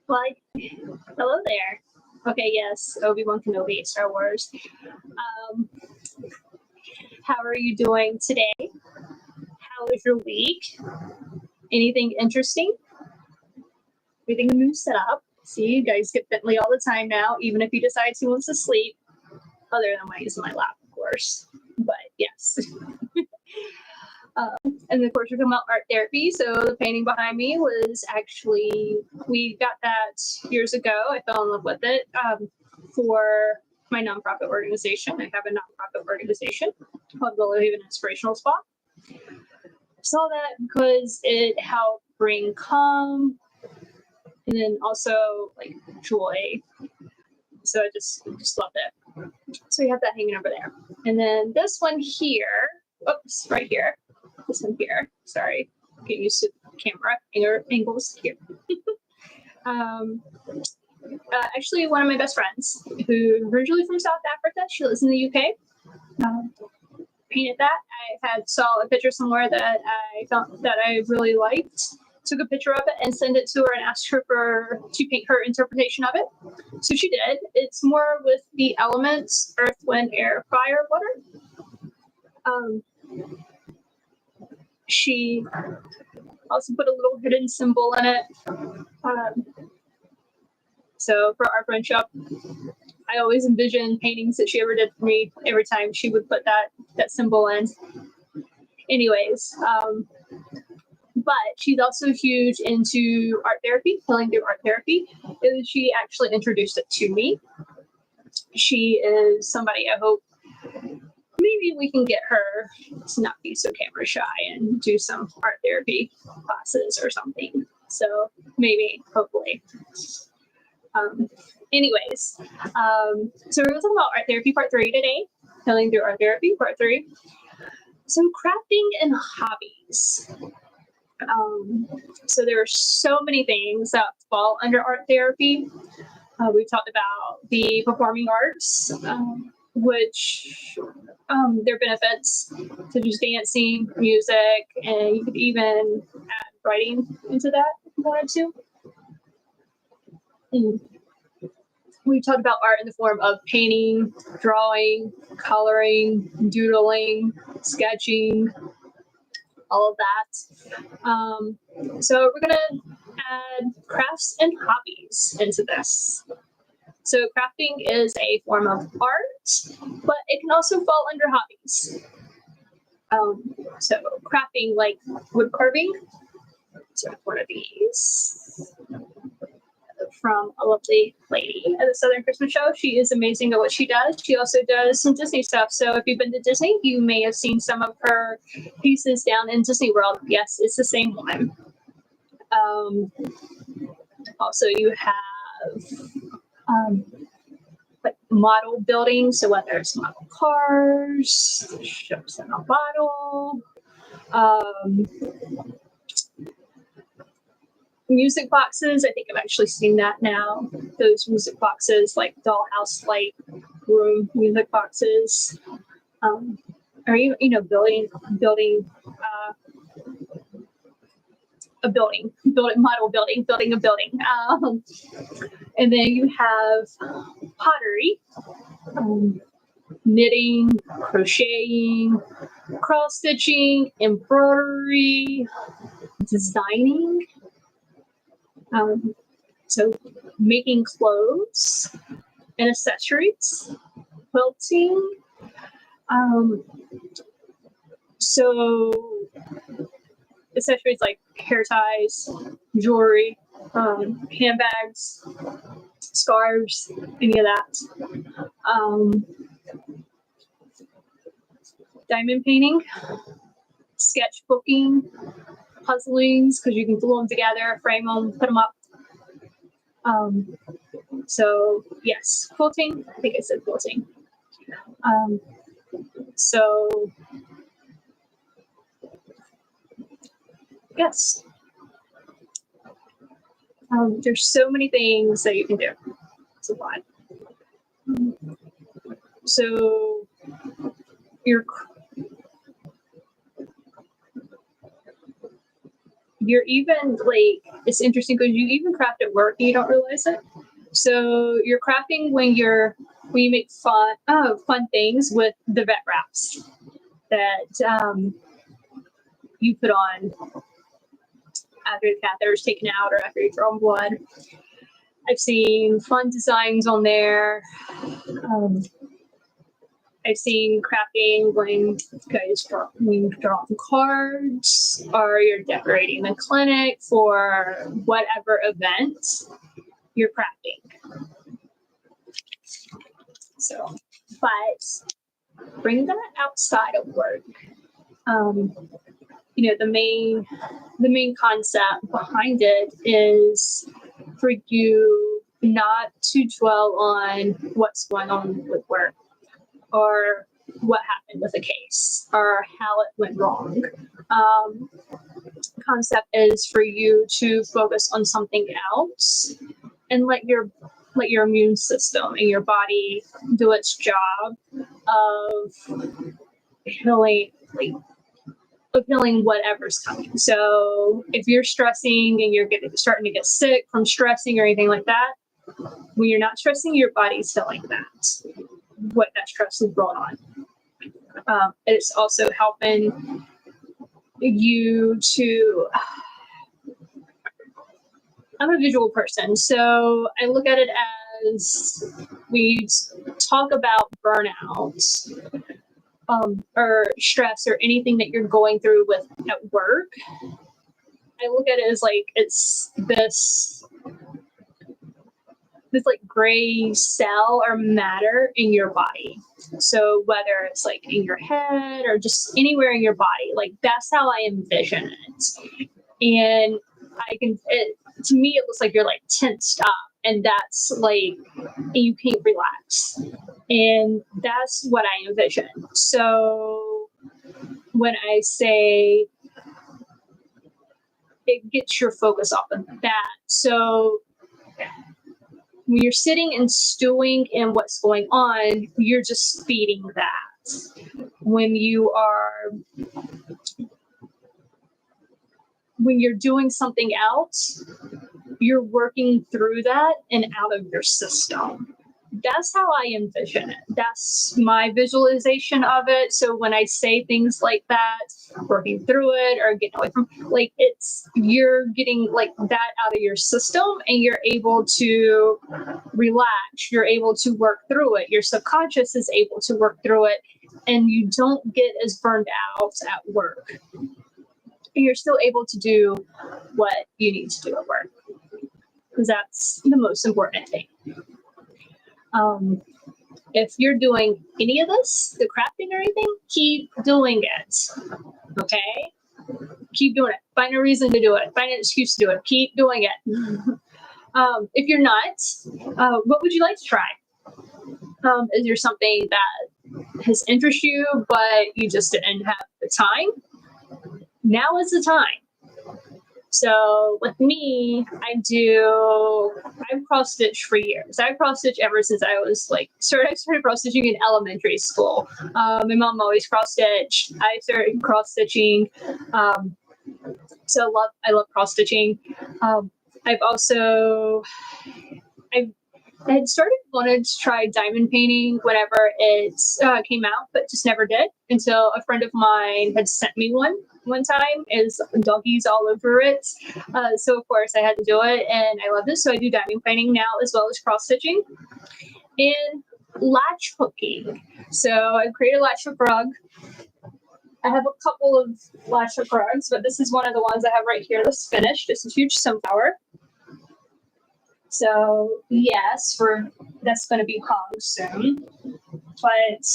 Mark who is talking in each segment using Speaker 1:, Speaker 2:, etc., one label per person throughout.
Speaker 1: Why? Hello there. Okay, yes, Obi-Wan Kenobi, Star Wars. Um, how are you doing today? How was your week? Anything interesting? Everything new set up? See, you guys get Bentley all the time now, even if he decides he wants to sleep, other than when he's in my lap, of course. But yes. And of course, we're talking about art therapy. So the painting behind me was actually, we got that years ago. I fell in love with it for my nonprofit organization. I have a nonprofit organization called the Live an Inspirational Spa. I saw that because it helped bring calm and then also like joy. So I just loved it. So we have that hanging over there. And then this one here, oops, right here. This one here, sorry, get used to camera angles here. Actually, one of my best friends, who's originally from South Africa, she lives in the UK. Painted that. I saw a picture somewhere that I thought that I really liked. Took a picture of it and sent it to her and asked her to paint her interpretation of it. So she did. It's more with the elements: earth, wind, air, fire, water. She also put a little hidden symbol in it. So for our friendship, I always envision paintings that she ever did for me every time she would put that symbol in. Anyways, but she's also huge into art therapy, healing through art therapy. She actually introduced it to me. She is somebody I hope maybe we can get her to not be so camera shy and do some art therapy classes or something. So maybe, hopefully. Anyways, so we're going to talk about art therapy part 3 today, healing through art therapy part 3. So crafting and hobbies. So there are so many things that fall under art therapy. We've talked about the performing arts, which their benefits, such as dancing, music, and you could even add writing into that if you wanted to. And we talked about art in the form of painting, drawing, coloring, doodling, sketching, all of that. So we're going to add crafts and hobbies into this. So crafting is a form of art, but it can also fall under hobbies. So crafting, like wood carving. So one of these from a lovely lady at the Southern Christmas Show. She is amazing at what she does. She also does some Disney stuff. So if you've been to Disney, you may have seen some of her pieces down in Disney World. Yes, it's the same one. Also, you have like model building. So whether it's model cars, ships in a bottle, music boxes. I think I've actually seen that now. Those music boxes, like dollhouse like room music boxes, or even building a building, model building a building. And then you have pottery, knitting, crocheting, cross stitching, embroidery, designing. So making clothes and accessories, quilting. So accessories like hair ties, jewelry, handbags, scarves, any of that. Diamond painting, sketchbooking, puzzlings, because you can glue them together, frame them, put them up. So yes, quilting. I think I said quilting. So yes, there's so many things that you can do. It's a lot. So you're even like, it's interesting because you even craft at work and you don't realize it. So you're crafting when you make fun things with the vet wraps that you put on after the catheter is taken out or after you draw blood. I've seen fun designs on there. I've seen crafting when you draw cards, or you're decorating the clinic for whatever event you're crafting. So, but bring that outside of work. The main concept behind it is for you not to dwell on what's going on with work, or what happened with a case, or how it went wrong. Concept is for you to focus on something else and let your immune system and your body do its job of healing, whatever's coming. So if you're stressing and you're starting to get sick from stressing or anything like that, when you're not stressing, your body's feeling that, what that stress is brought on. It's also helping you to, I'm a visual person, so I look at it as, we talk about burnout, or stress or anything that you're going through with at work. I look at it as like, it's this like gray cell or matter in your body. So whether it's like in your head or just anywhere in your body, like that's how I envision it. And to me, it looks like you're like tensed up, and that's like, you can't relax. And that's what I envision. So when I say it gets your focus off of that. So when you're sitting and stewing in what's going on, you're just feeding that. When you're doing something else, you're working through that and out of your system. That's how I envision it. That's my visualization of it. So when I say things like that, working through it or getting away from, like, you're getting like that out of your system and you're able to relax. You're able to work through it. Your subconscious is able to work through it, and you don't get as burned out at work. You're still able to do what you need to do at work, because that's the most important thing. If you're doing any of this, the crafting or anything, keep doing it. Okay? Keep doing it. Find a reason to do it. Find an excuse to do it. Keep doing it. If you're not, what would you like to try? Is there something that has interested you, but you just didn't have the time? Now is the time. So with me, I've cross stitched for years. I've cross stitched ever since I was I started cross stitching in elementary school. My mom always cross stitched. I started cross stitching. So I love cross stitching. I had wanted to try diamond painting whenever it came out, but just never did until a friend of mine had sent me one time. Is doggies all over it. So of course I had to do it, and I love this. So I do diamond painting now as well as cross stitching and latch hooking. So I created a latch hook rug. I have a couple of latch hook rugs, but this is one of the ones I have right here that's finished. It's a huge sunflower. So yes, that's going to be hung soon. But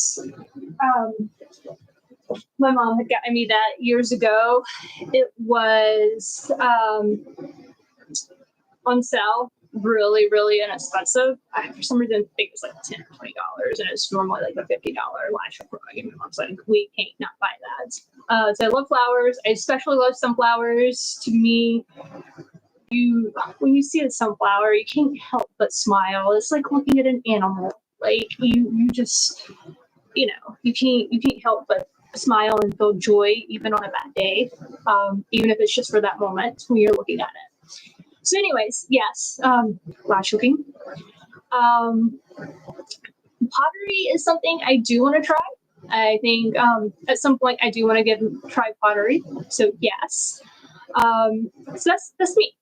Speaker 1: my mom had gotten me that years ago. It was on sale, really, really inexpensive. For some reason, I think it was like $10 or $20, and it's normally like a $50 latch hook rug. And my mom's like, we can't not buy that. So I love flowers. I especially love sunflowers. To me, when you see a sunflower, you can't help but smile. It's like looking at an animal. Like you just, you can't help but smile and feel joy even on a bad day. even if it's just for that moment when you're looking at it. So anyways, yes, lash hooking. Pottery is something I do want to try. I think at some point I do want to try pottery. So yes, so that's me.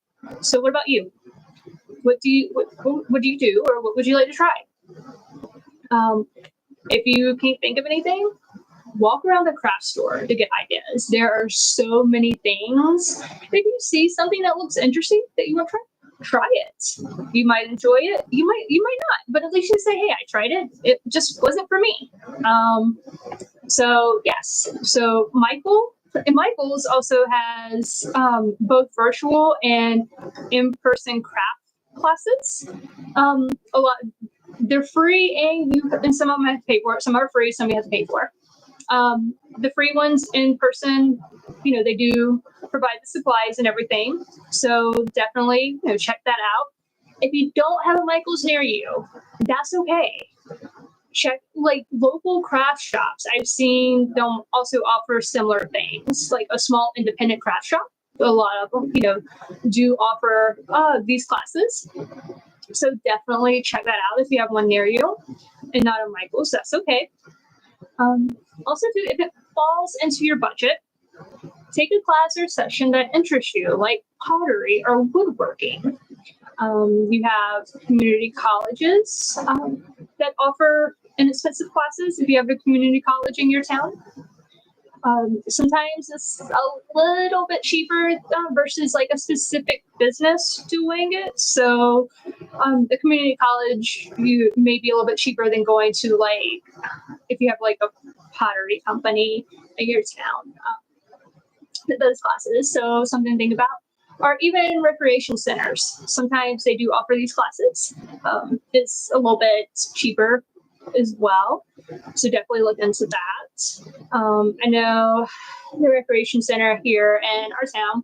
Speaker 1: So what about you? What do you do, or what would you like to try? If you can't think of anything, walk around the craft store to get ideas. There are so many things. If you see something that looks interesting that you want to try it. You might enjoy it. You might not. But at least you say, "Hey, I tried it. It just wasn't for me." So yes. So Michael's also has both virtual and in-person craft classes. A lot. They're free, and some of them have to pay for it. Some are free. Some you have to pay for. The free ones in person, they do provide the supplies and everything. So definitely, check that out. If you don't have a Michael's near you, that's okay. Check local craft shops. I've seen them also offer similar things, like a small independent craft shop. A lot of them, do offer these classes. So definitely check that out if you have one near you and not a Michael's. That's okay. Also, too, if it falls into your budget, take a class or session that interests you, like pottery or woodworking. You have community colleges that offer inexpensive classes if you have a community college in your town. Sometimes it's a little bit cheaper versus like a specific business doing it. So the community college, you may be a little bit cheaper than going to if you have like a pottery company in your town that does classes. So something to think about. Or even recreation centers. Sometimes they do offer these classes. It's a little bit cheaper as well. So definitely look into that. I know the recreation center here in our town,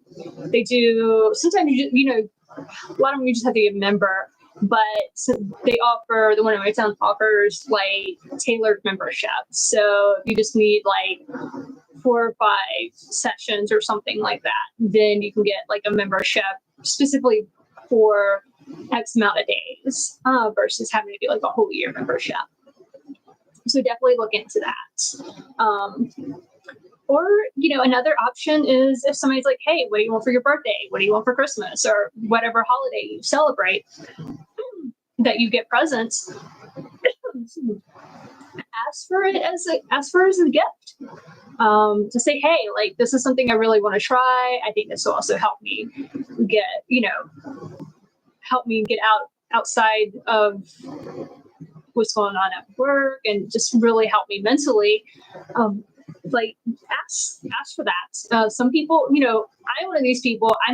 Speaker 1: they do, sometimes, a lot of them you just have to be a member, but they offer, the one in my town offers tailored memberships. So if you just need 4 or 5 sessions or something like that, then you can get a membership specifically for X amount of days versus having to do a whole year membership. So definitely look into that. Or, another option is if somebody's like, "Hey, what do you want for your birthday? What do you want for Christmas?" Or whatever holiday you celebrate, that you get presents. Ask for it as a gift. To say, "Hey, this is something I really want to try. I think this will also help me get, outside of what's going on at work and just really help me mentally." Ask for that. Some people, I'm one of these people. I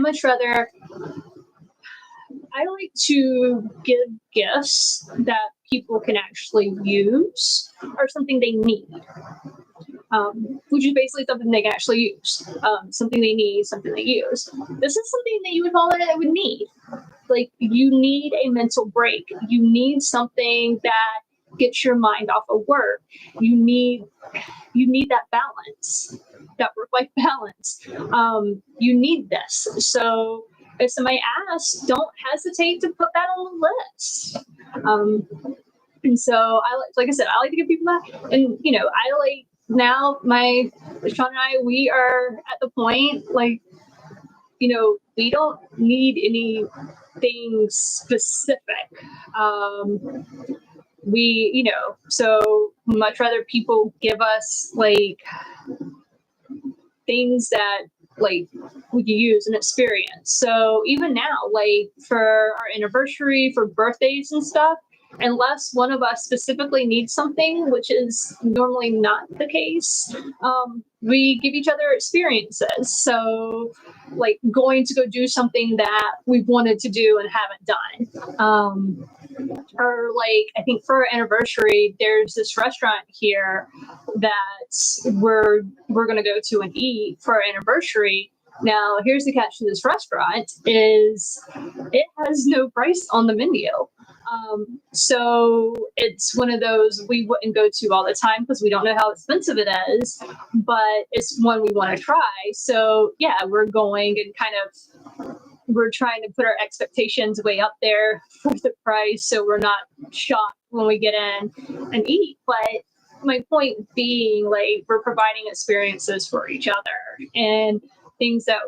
Speaker 1: like to give gifts that people can actually use or something they need. Which is basically something they can actually use. Something they need, something they use. This is something that you would call it that would need. You need a mental break. You need something that gets your mind off of work. You need that balance, that work-life balance. You need this. So if somebody asks, don't hesitate to put that on the list. And so I I said, I like to give people that. And now Sean and I, we are at the point we don't need anything specific. So much rather people give us things that we can use and experience. So even now, for our anniversary, for birthdays and stuff, unless one of us specifically needs something, which is normally not the case, we give each other experiences. So going to go do something that we've wanted to do and haven't done. Or I think for our anniversary, there's this restaurant here that we're going to go to and eat for our anniversary. Now, here's the catch to this restaurant is it has no price on the menu. So it's one of those we wouldn't go to all the time because we don't know how expensive it is, but it's one we want to try. So yeah, we're going and we're trying to put our expectations way up there for the price so we're not shocked when we get in and eat. But my point being, like, we're providing experiences for each other and things that,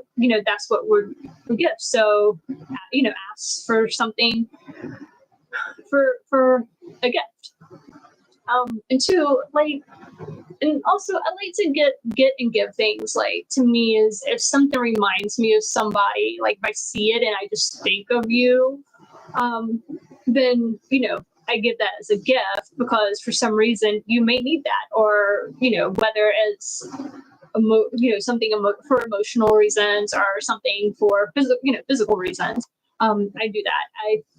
Speaker 1: that's what we're gifts. So, ask for something for a gift. And two, like, and also I like to get and give things. Like, to me, is if something reminds me of somebody, like if I see it and I just think of you, then I give that as a gift because for some reason you may need that, or whether it's something for emotional reasons or something for physical reasons. I do that.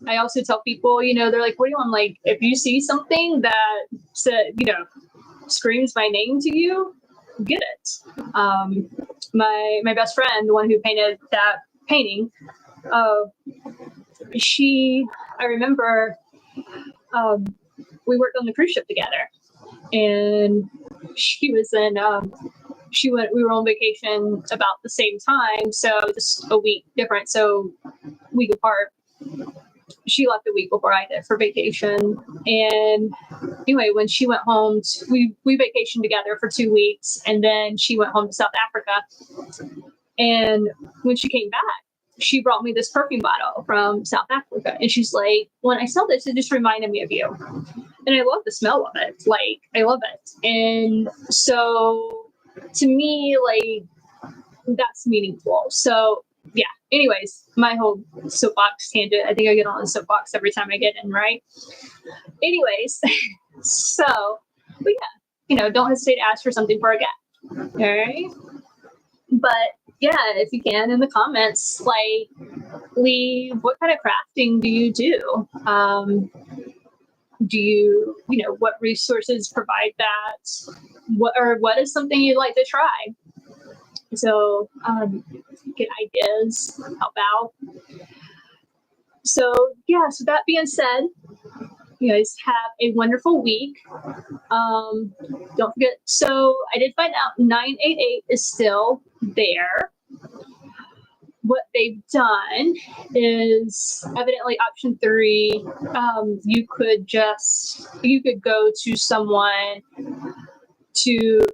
Speaker 1: I also tell people, they're like, what do you want? Like, if you see something that said, screams my name to you, get it. My best friend, the one who painted that painting, I remember, we worked on the cruise ship together, and we were on vacation about the same time, so just a week different, so week apart. She left a week before I did for vacation, and anyway, when she went home, we vacationed together for 2 weeks, and then she went home to South Africa. And when she came back, she brought me this perfume bottle from South Africa, and she's like, when I smelled this, it just reminded me of you. And I love the smell of it. Like, I love it. And so to me, like, that's meaningful. So yeah, anyways, my whole soapbox tangent. I think I get on the soapbox every time I get in, right? Anyways, so, but yeah, don't hesitate to ask for something for a gift. All right. But yeah, if you can, in the comments, like, leave what kind of crafting do you do? Do you, what resources provide that? What is something you'd like to try? So get ideas, help out. So yeah, so that being said, you guys have a wonderful week. Don't forget, so I did find out 988 is still there. What they've done is evidently option 3. You could go to someone to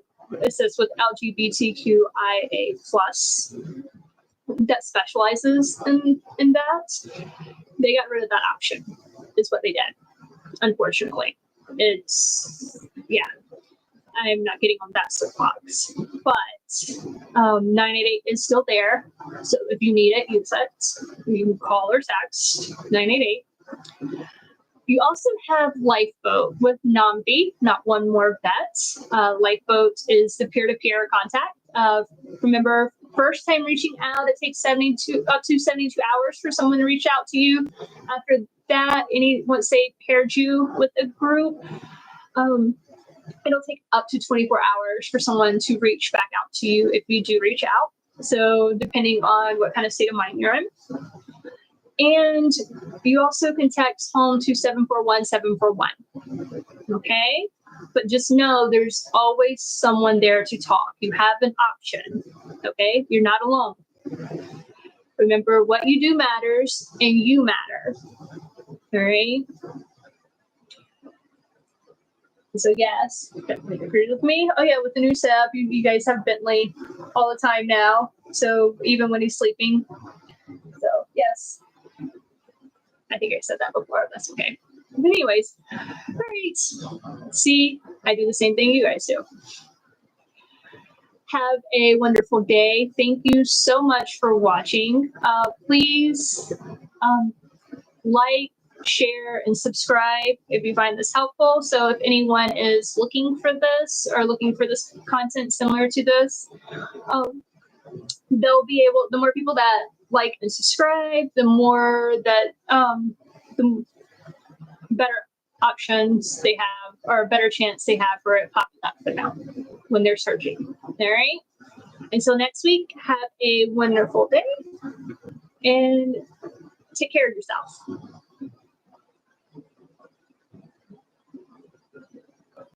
Speaker 1: assist with LGBTQIA plus that specializes in that. They got rid of that option, is what they did. Unfortunately, I'm not getting on that soapbox, but 988 is still there. So if you need it, use it. You can call or text 988. You also have Lifeboat with NOMV, Not One More Vet. Lifeboat is the peer-to-peer contact. Remember, first time reaching out, it takes up to 72 hours for someone to reach out to you. After that, once they paired you with a group, it'll take up to 24 hours for someone to reach back out to you if you do reach out. So depending on what kind of state of mind you're in. And you also can text home to 741-741. Okay? But just know there's always someone there to talk. You have an option. Okay? You're not alone. Remember, what you do matters, and you matter. All right? So yes, Bentley agreed with me. Oh yeah, with the new setup, you guys have Bentley all the time now. So even when he's sleeping. So yes. I think I said that before. That's okay. But anyways, all right. See, I do the same thing you guys do. Have a wonderful day. Thank you so much for watching. Please like, share, and subscribe if you find this helpful. So if anyone is looking for this or looking for this content similar to this, they'll be able, the more people that like and subscribe, the more that the better options they have, or a better chance they have for it popping up for them when they're searching. All right. Until next week, have a wonderful day and take care of yourself.